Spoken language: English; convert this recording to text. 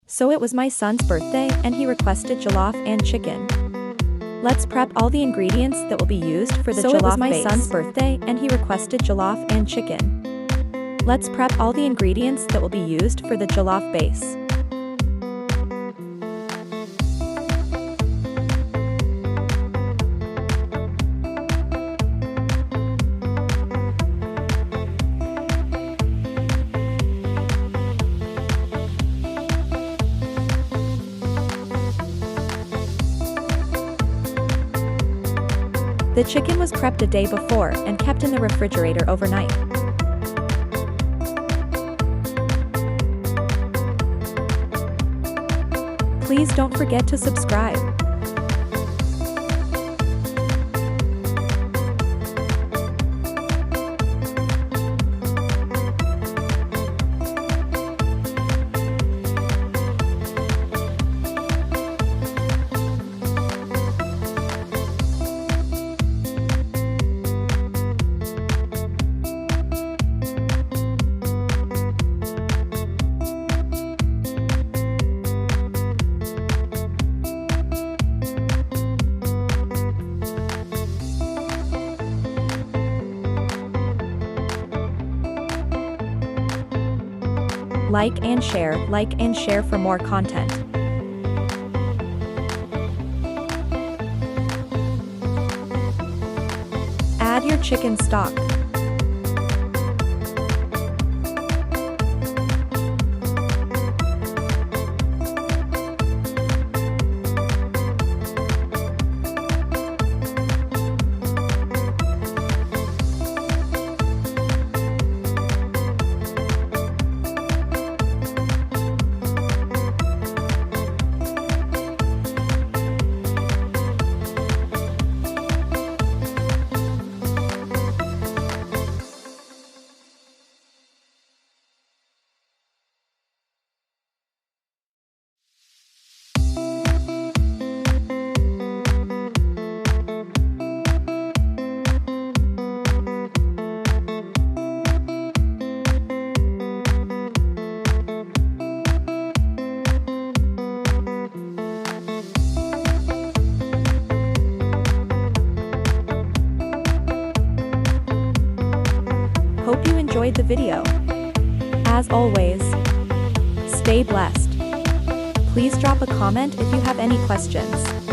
So it was my son's birthday and he requested jollof and chicken. Let's prep all the ingredients that will be used for the jollof base. So it was my son's birthday and he requested jollof and chicken. Let's prep all the ingredients that will be used for the jollof base. The chicken was prepped a day before and kept in the refrigerator overnight. Please don't forget to subscribe. Like and share for more content. Add your chicken stock. Hope you enjoyed the video. As always, stay blessed. Please drop a comment if you have any questions.